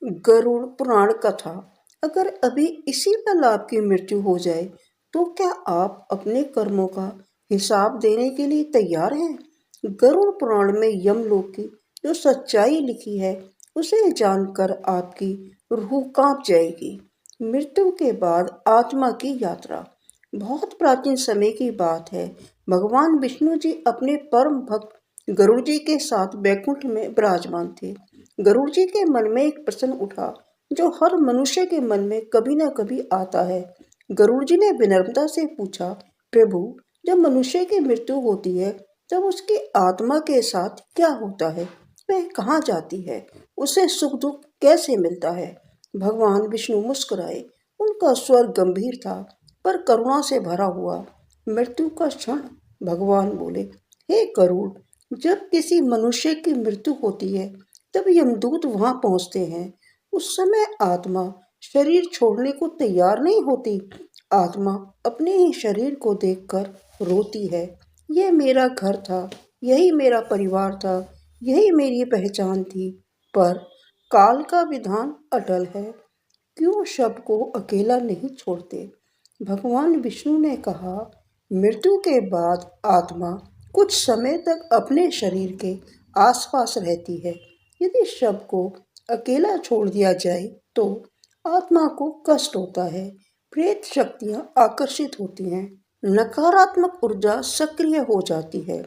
गरुड़ पुराण कथा। अगर अभी इसी पल आपकी मृत्यु हो जाए तो क्या आप अपने कर्मों का हिसाब देने के लिए तैयार हैं? गरुड़ पुराण में यमलोक की जो सच्चाई लिखी है उसे जानकर आपकी रूह कांप जाएगी। मृत्यु के बाद आत्मा की यात्रा। बहुत प्राचीन समय की बात है। भगवान विष्णु जी अपने परम भक्त गरुड़ जी के साथ बैकुंठ में विराजमान थे। गरुड़ जी के मन में एक प्रश्न उठा जो हर मनुष्य के मन में कभी ना कभी आता है। गरुड़ जी ने विनम्रता से पूछा, प्रभु, जब मनुष्य की मृत्यु होती है तब उसकी आत्मा के साथ क्या होता है? वह कहाँ जाती है? उसे सुख दुख कैसे मिलता है? भगवान विष्णु मुस्कुराए। उनका स्वर गंभीर था पर करुणा से भरा हुआ। मृत्यु का क्षण भगवान बोले, हे गरुड़, जब किसी मनुष्य की मृत्यु होती है तब यमदूत वहां पहुंचते हैं। उस समय आत्मा शरीर छोड़ने को तैयार नहीं होती। आत्मा अपने ही शरीर को देखकर रोती है। यह मेरा घर था, यही मेरा परिवार था, यही मेरी पहचान थी। पर काल का विधान अटल है। क्यों शव को अकेला नहीं छोड़ते? भगवान विष्णु ने कहा, मृत्यु के बाद आत्मा कुछ समय तक अपने शरीर के आसपास रहती है। यदि शव को अकेला छोड़ दिया जाए तो आत्मा को कष्ट होता है। प्रेत शक्तियां आकर्षित होती हैं, नकारात्मक ऊर्जा सक्रिय हो जाती है।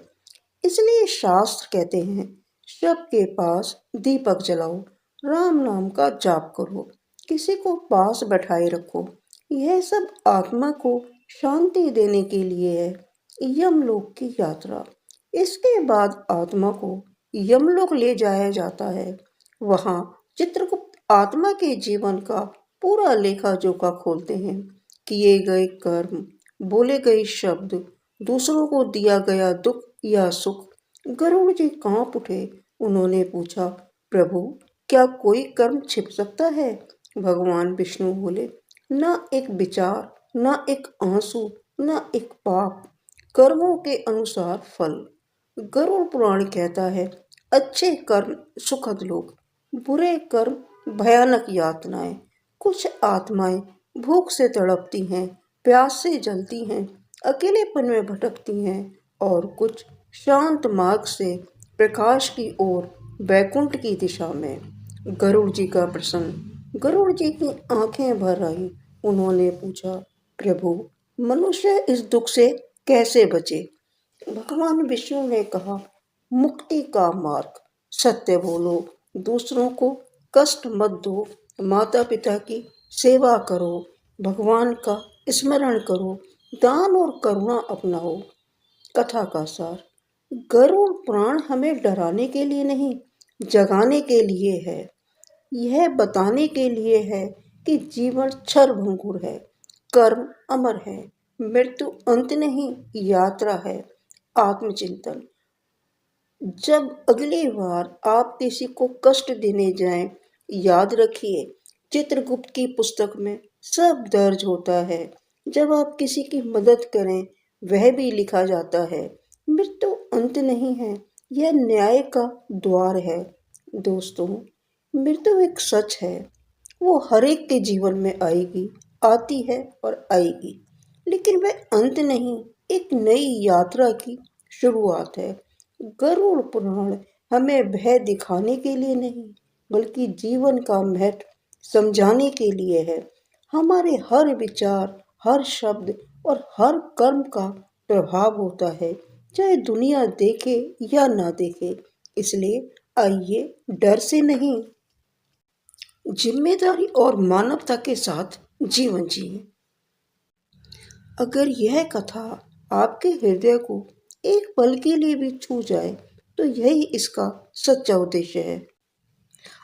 इसलिए शास्त्र कहते हैं, शव के पास दीपक जलाओ, राम नाम का जाप करो, किसी को पास बैठाए रखो। यह सब आत्मा को शांति देने के लिए है। यमलोक की यात्रा। इसके बाद आत्मा को यमलोक ले जाया जाता है। वहां चित्रगुप्त आत्मा के जीवन का पूरा लेखा जोखा खोलते हैं। किए गए कर्म, बोले गए शब्द, दूसरों को दिया गया दुख या सुख। गरुड़ जी कांप उठे। उन्होंने पूछा, प्रभु, क्या कोई कर्म छिप सकता है? भगवान विष्णु बोले, न एक विचार, न एक आंसू, न एक पाप। कर्मों के अनुसार फल। गरुड़ पुराण कहता है, अच्छे कर्म सुखद लोग, बुरे कर्म भयानक यातनाएं। कुछ आत्माएं भूख से तड़पती हैं, प्यास से जलती हैं, अकेलेपन में भटकती हैं, और कुछ शांत मार्ग से प्रकाश की ओर, बैकुंठ की दिशा में। गरुड़ जी का प्रसन्न। गरुड़ जी की आंखें भर आई। उन्होंने पूछा, प्रभु, मनुष्य इस दुख से कैसे बचे? भगवान विष्णु ने कहा, मुक्ति का मार्ग, सत्य बोलो, दूसरों को कष्ट मत दो, माता पिता की सेवा करो, भगवान का स्मरण करो, दान और करुणा अपनाओ। कथा का सार। गरुड़ पुराण हमें डराने के लिए नहीं, जगाने के लिए है। यह बताने के लिए है कि जीवन क्षणभंगुर है, कर्म अमर है, मृत्यु अंत नहीं, यात्रा है। आत्मचिंतन। जब अगली बार आप किसी को कष्ट देने जाएं, याद रखिए, चित्रगुप्त की पुस्तक में सब दर्ज होता है। जब आप किसी की मदद करें, वह भी लिखा जाता है। मृत्यु अंत नहीं है, यह न्याय का द्वार है। दोस्तों, मृत्यु एक सच है। वो हर एक के जीवन में आएगी, आती है और आएगी, लेकिन वह अंत नहीं, एक नई यात्रा की शुरुआत है। गरुड़ पुराण हमें भय दिखाने के लिए नहीं, बल्कि जीवन का महत्व समझाने के लिए है। हमारे हर विचार, हर शब्द और हर कर्म का प्रभाव होता है, चाहे दुनिया देखे या ना देखे। इसलिए आइए डर से नहीं, जिम्मेदारी और मानवता के साथ जीवन जिए। अगर यह कथा आपके हृदय को एक पल के लिए भी छू जाए तो यही इसका सच्चा उद्देश्य है।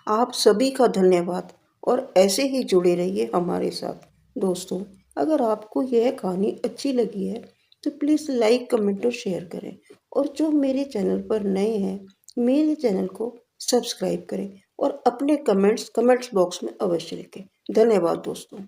आप सभी का धन्यवाद और ऐसे ही जुड़े रहिए हमारे साथ। दोस्तों, अगर आपको यह कहानी अच्छी लगी है तो प्लीज़ लाइक, कमेंट और शेयर करें, और जो मेरे चैनल पर नए हैं, मेरे चैनल को सब्सक्राइब करें और अपने कमेंट्स बॉक्स में अवश्य लिखें। धन्यवाद दोस्तों।